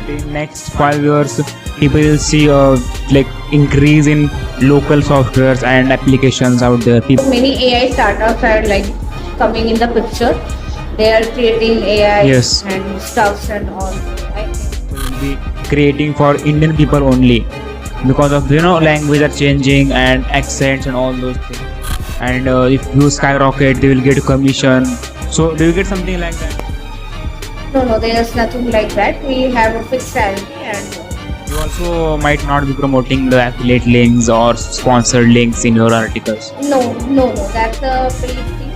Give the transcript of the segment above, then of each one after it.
in next 5 years people will see like increase in local softwares and applications out there. Many AI startups are like coming in the picture. They are creating AI Yes. and stuffs and all. Right? Will be creating for Indian people only because of language are changing and accents and all those things. And if you skyrocket, they will get a commission. So do you get something like that? No, there's nothing like that. We have a fixed salary and You also might not be promoting the affiliate links or sponsored links in your articles. no. That's a paid thing.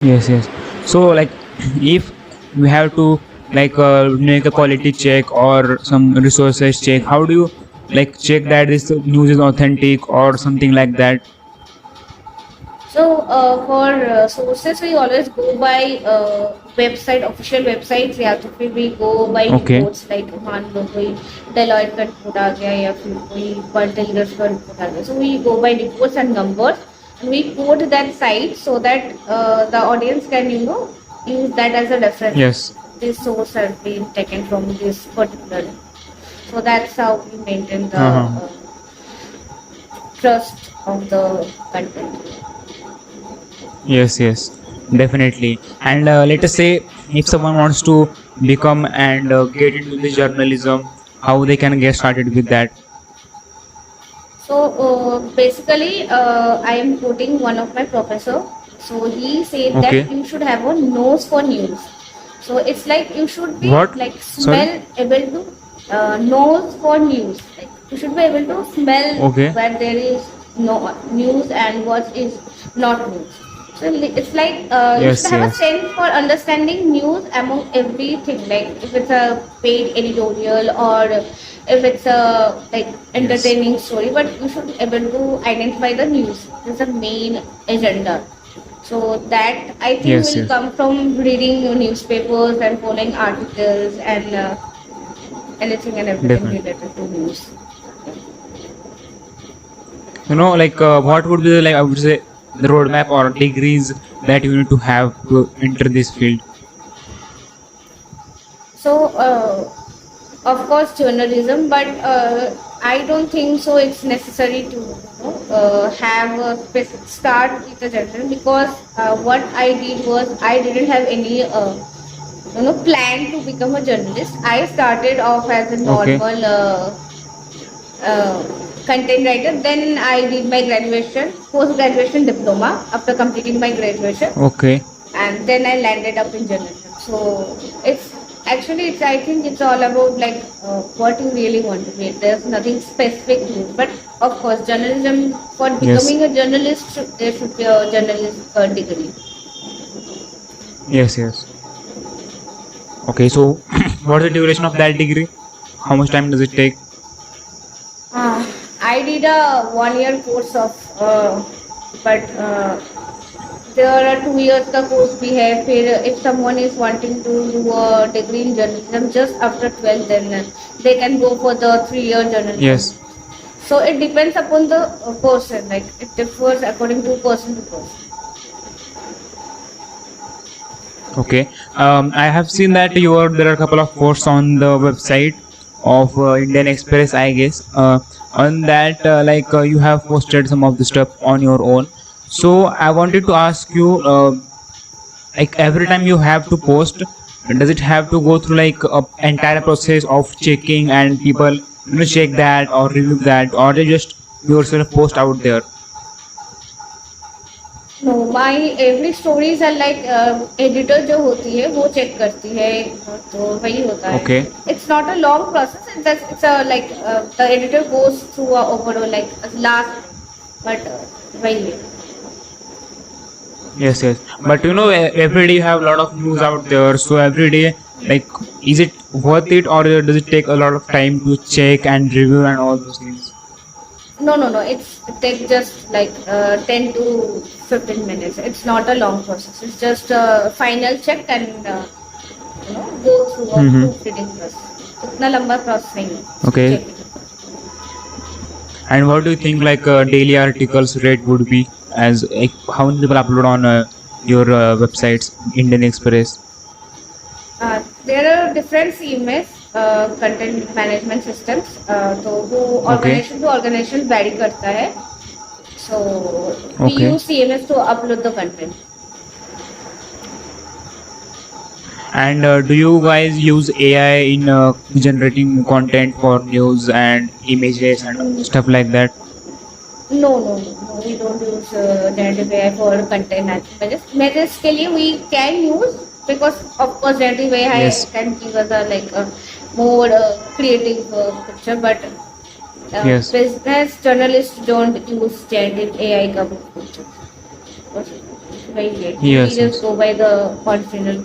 Yes. So like, if we have to like make a quality check or some resources check, how do you like check that this news is authentic or something like that? So for sources, we always go by official websites. या तो फिर we go by Okay. reports like मान लो कोई Deloitte का report आ गया या फिर कोई World Leaders का report आ गया. So we go by reports and numbers, and we quote that site so that the audience can use that as a reference. Yes. This source has been taken from this particular. So that's how we maintain the trust of the content. Yes, definitely. And let us say if someone wants to become and get into the journalism, how they can get started with that? So basically, I am quoting one of my professor. So he said Okay. that you should have a nose for news. So it's like you should be What? like able to nose for news. Like you should be able to smell Okay. where there is no news and what is not news. So it's like you Yes, should have yes. a sense for understanding news among everything. Like if it's a paid editorial or if it's a like entertaining story, but you should be able to identify the news. This is the main agenda. So that I think Yes, will yes. come from reading newspapers and following articles and anything and everything Definitely. related to news. Like what would be the, like I would say the roadmap or degrees that you need to have to enter this field? So, of course, journalism, but I don't think so. It's necessary to have a specific start with a journalism because what I did was I didn't have any plan to become a journalist. I started off as a Okay. normal content writer. Then I did my graduation, post-graduation diploma after completing my graduation, Okay. and then I landed up in journalism. So it's I think it's all about like what you really want to be. There's nothing specific to it, but of course, journalism for becoming a journalist, there should be a journalist degree. Yes. Okay, so what is the duration of that degree? How much time does it take? I did a 1 year course of, but there are 2 years का course भी है. फिर if someone is wanting to do a degree in journalism just after 12, then they can go for the 3 year journalism. Yes. So it depends upon the person. Like it differs according to person to person. Okay. I have seen that there are a couple of posts on the website of Indian Express, I guess. On that, you have posted some of the stuff on your own. So I wanted to ask you, like every time you have to post, does it have to go through like a entire process of checking and people check that or review that, or they just yourself post out there? No, my every stories are like editor जो होती है वो check करती है तो वही होता है. Okay. It's not a long process. It's a like the editor goes through a overall like last, but वही है. Yes. But every day you have a lot of news out there. So every day, like, is it worth it, or does it take a lot of time to check and review and all those things? No. It takes just like 10 to 15 minutes. It's not a long process. It's just a final check and go through a proofreading process. इतना लंबा process नहीं है. Okay. Check. And what do you think like daily articles rate would be, as like how many people upload on your websites, Indian Express? There are different CMS, content management systems, तो वो Okay, organization to organization vary करता है. So we okay. use CMS to upload the content. And do you guys use AI in generating content for news and images and Mm, stuff like that? no, we don't use generative AI for content measures. Measures के लिए we can use, because of course generative AI Yes, can give us a like a more creative picture, but yes, business journalists don't use generative AI cover pictures. Because it's very late. We yes, just yes. go by the original.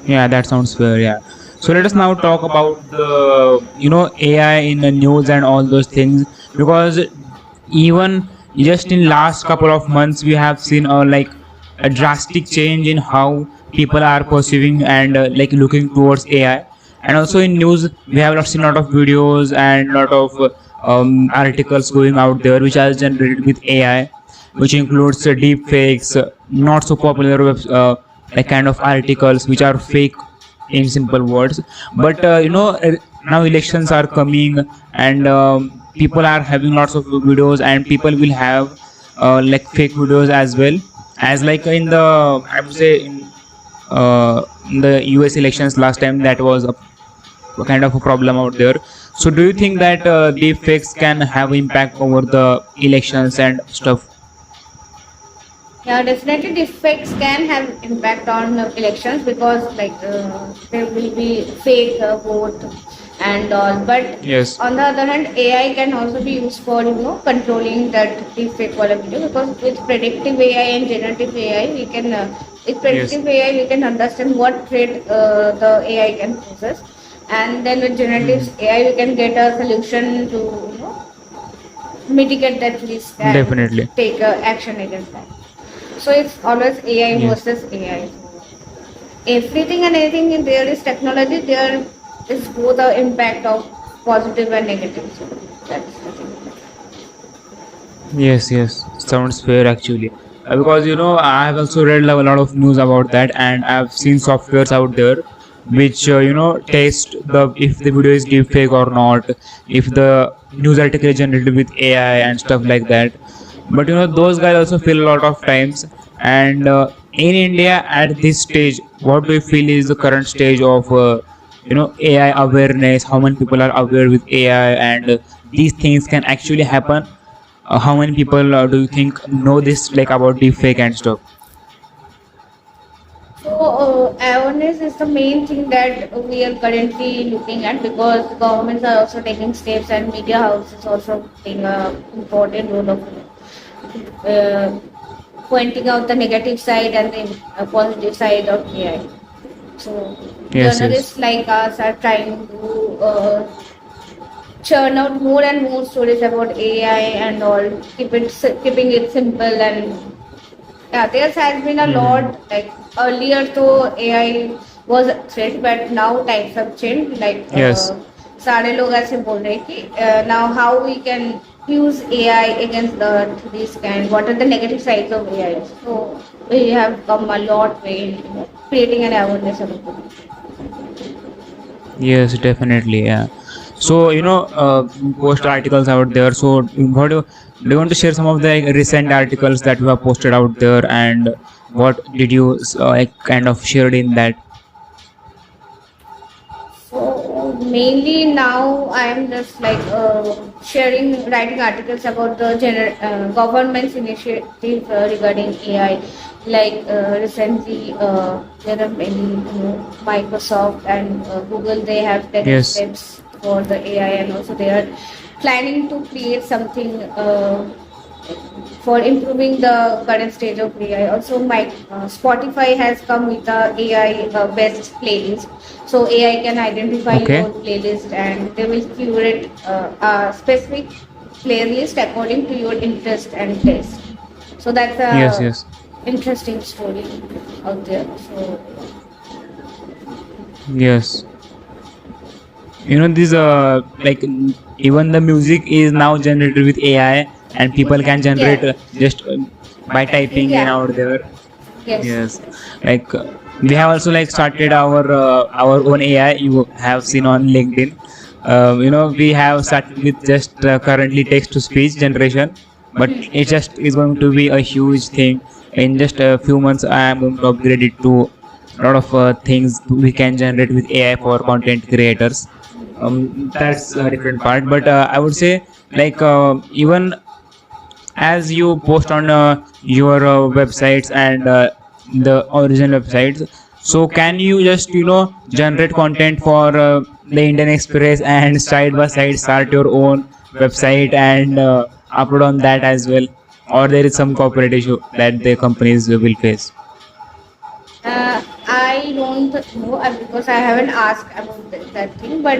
Yeah, that sounds fair. Yeah. So let us now talk about the AI in the news and all those things, because even just in last couple of months we have seen a drastic change in how people are perceiving and like looking towards AI. And also in news we have seen a lot of videos and lot of articles going out there which are generated with AI, which includes deep fakes, not so popular like kind of articles which are fake in simple words. But now elections are coming, and people are having lots of videos, and people will have like fake videos as well, as like in the, I would say, in the US elections last time, that was a kind of a problem out there. So do you think that deep fakes can have impact over the elections and stuff? Yeah, definitely defects can have impact on elections, because like there will be fake vote and all. But Yes, on the other hand, AI can also be used for controlling that defect quality, because with predictive AI and generative AI we can with yes, predictive AI we can understand what trait the AI can possess, and then with generative hmm, AI we can get a solution to mitigate that risk and definitely. take action against that. So it's always AI Yes. versus AI. Everything and anything in there is technology. There is both the impact of positive and negative. So that's the thing. Yes, yes, sounds fair actually. Because I have also read a lot of news about that, and I've seen softwares out there which test the if the video is deepfake or not, if the news article is generated with AI and stuff like that. But those guys also fail a lot of times. And in India at this stage, what do you feel is the current stage of AI awareness? How many people are aware with AI, and these things can actually happen? How many people do you think know this, like about deepfake and stuff? So awareness is the main thing that we are currently looking at, because governments are also taking steps and media houses also playing a important role of uh, pointing out the negative side and the positive side of AI. So Yes, yes, journalists like us are trying to churn out more and more stories about AI and all, keeping it simple. And yeah, there has been a hmm, lot, like earlier though AI was a threat, but now times have changed. Like yes, सारे लोग ऐसे बोल रहे हैं कि now how we can use AI against the risk, and what are the negative sides of AI. So we have come a lot way in creating an awareness about it. yes, definitely, yeah. So you post articles out there. So do you want to share some of the recent articles that you have posted out there, and what did you kind of shared in that? So mainly now I am just like writing articles about the government's initiative regarding AI. Like recently, there are many, Microsoft and Google. They have taken Yes, steps for the AI, and also they are planning to create something for improving the current stage of AI. Also, my Spotify has come with a AI best playlist, so AI can identify okay, your playlist and they will curate a specific playlist according to your interest and taste. So that's yes, a yes, interesting story out there. So yes. This like even the music is now generated with AI, and people can generate yeah, just by typing in Yeah. out there. Yes. Yes, like we have also like started our own AI. You have seen on LinkedIn. We have started with just currently text to speech generation, but it just is going to be a huge thing. In just a few months, I am going to upgrade it to a lot of things we can generate with AI for content creators. That's a different part, but I would say like even as you post on your websites and the original websites, so can you just generate content for the Indian Express and side by side start your own website and upload on that as well, or there is some corporate issue that the companies will face? I don't know because I haven't asked about that thing, but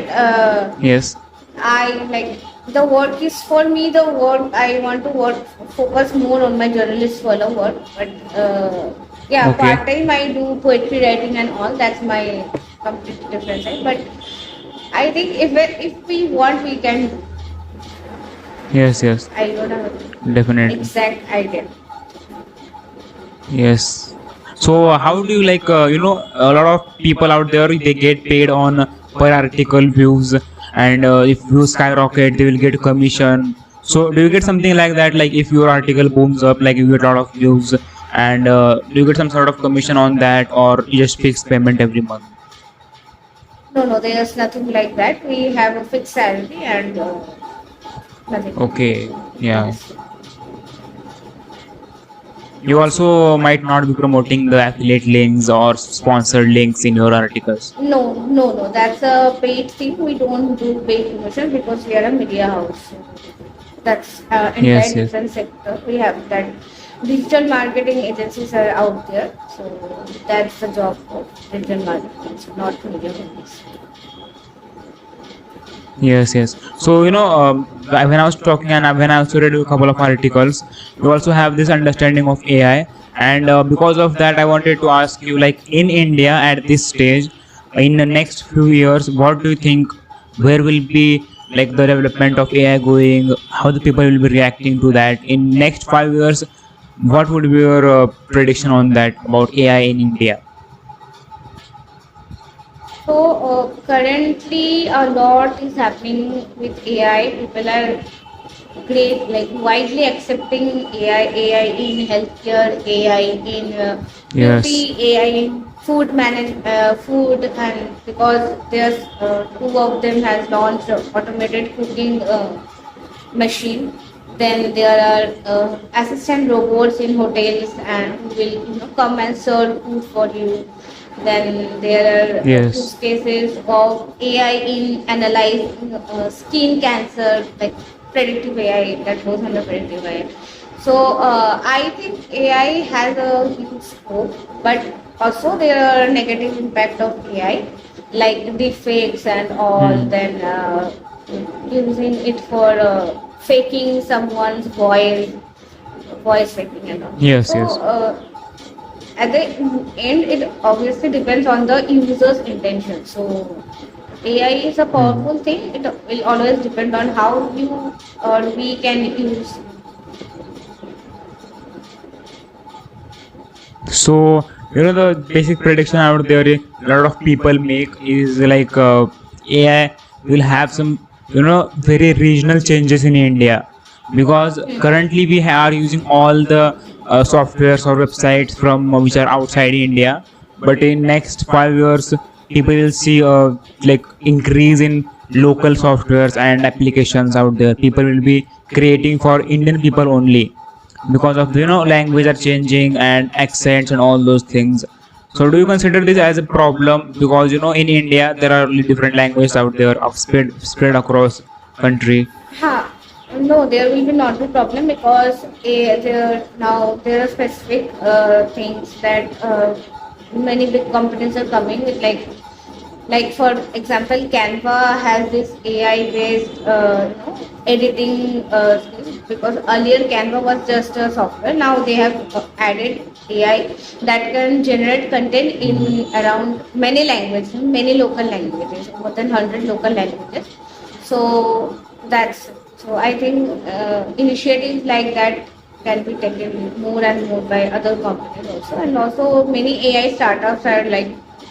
Yes. I like the work is for me. The work I want to work focus more on my journalist follow work, but yeah, Okay. part time I do poetry writing and all. That's my completely different side. But I think if we want, we can do. Yes, yes, I don't have definitely. exact idea. Yes. So how do you like a lot of people out there, they get paid on per article views, and if views skyrocket they will get commission. So do you get something like that, like if your article booms up, like you get a lot of views, and do you get some sort of commission on that, or you just fixed payment every month? No, no, there's nothing like that. We have a fixed salary and nothing. Okay. Yeah. Yes. You also might not be promoting the affiliate links or sponsored links in your articles. No, no, no. That's a paid thing. We don't do paid promotion because we are a media house. That's Yes, entire yes. different sector. We have that digital marketing agencies are out there. So that's the job of digital marketing, so not media companies. Yes, yes. So when I was talking and when I also read a couple of articles, you also have this understanding of AI, and because of that, I wanted to ask you, like in India at this stage, in the next few years, what do you think? Where will be like the development of AI going? How the people will be reacting to that in next 5 years? What would be your prediction on that about AI in India? So currently a lot is happening with AI. People are great, like widely accepting AI in healthcare, AI in Yes. beauty, AI in food, and because there's two of them has launched automated cooking machine. Then there are assistant robots in hotels and who will come and serve food for you. Then there are use Yes. cases of AI in analyzing skin cancer, like predictive AI that goes under predictive AI. So I think AI has a huge scope, but also there are negative impact of AI, like deepfakes and all. Hmm. Then using it for faking someone's voice faking and all. Yes, So yes. at the end, it obviously depends on the user's intention. So AI is a Hmm. powerful thing. It will always depend on how you or we can use. So the basic prediction out there, a lot of people make is like AI will have some very regional changes in India, because currently we are using all the softwares or websites from which are outside India, but in next 5 years people will see like increase in local softwares and applications out there. People will be creating for Indian people only, because of the language are changing and accents and all those things. So do you consider this as a problem, because in India there are only different languages out there of spread across country? Ha. No, there will be not be problem because there are specific things that many big companies are coming with, like for example Canva has this AI based editing skills, because earlier Canva was just a software. Now they have added AI that can generate content in around many languages, many local languages, more than 100 local languages. So that's, so I think initiatives like that can be taken more and more by other companies also. And also many AI startups are like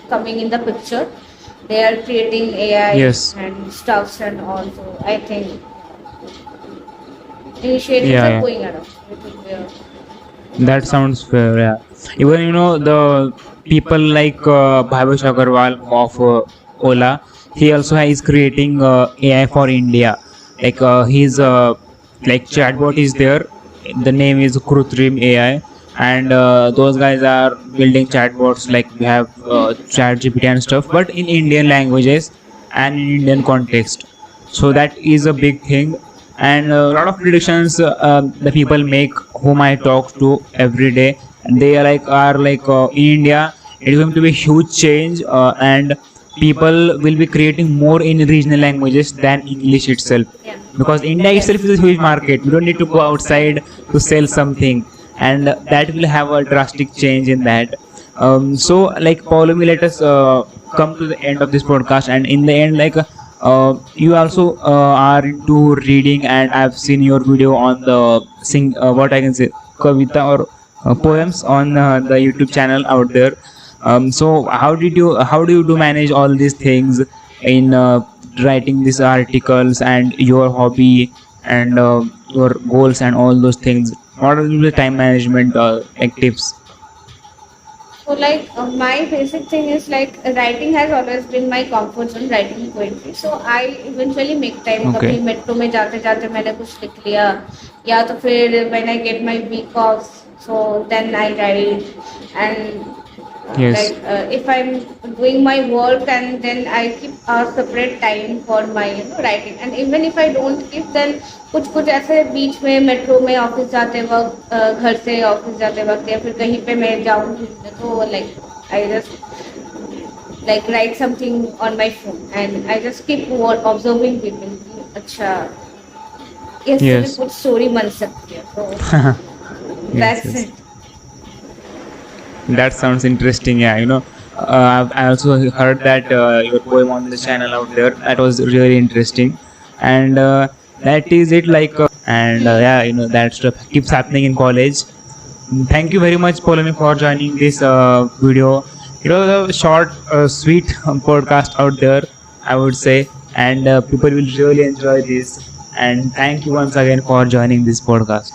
coming in the picture. They are creating AI Yes. and stuffs and also I think initiatives Yeah, are yeah. going around. It will be That sounds fair. Yeah. Even the people like Bhavesh Agarwal of Ola, he also is creating AI for India. Like his like chatbot is there. The name is Krutrim AI, and those guys are building chatbots like we have ChatGPT and stuff, but in Indian languages and in Indian context. So that is a big thing, and a lot of predictions the people make whom I talk to every day, and they are like in India it is going to be a huge change, and people will be creating more in regional languages than English itself, yeah. because India itself is a huge market. We don't need to go outside to sell something, and that will have a drastic change in that. So like Paulumi, let us come to the end of this podcast, and in the end, like you also are into reading, and I've seen your video on the sing what I can say kavita or poems on the YouTube channel out there. So how do you do manage all these things in writing these articles and your hobby and your goals and all those things? What are the time management like tips? So like my basic thing is like writing has always been my comfort zone, writing poetry. So I eventually make time. Okay. कभी metro में जाते जाते मैंने कुछ लिख लिया या तो फिर when I get my week off, so then I write. And Yes. like if I'm doing my work and then I keep a separate time for my writing. And even if I don't keep, then कुछ कुछ ऐसे बीच में metro में office जाते वक्त घर से office जाते वक्त या फिर कहीं पे मैं जाऊँ घूमने तो like I just like right something on my phone and I just keep observing people अच्छा इससे भी Yes. कुछ स्टोरी बन सकती है तो Yes, that's yes. It. That sounds interesting. Yeah, I also heard that your poem on the channel out there. That was really interesting, and that is it. Like, and yeah, that stuff keeps happening in college. Thank you very much, Polemi, for joining this video. It was a short, sweet podcast out there, I would say, and people will really enjoy this. And thank you once again for joining this podcast.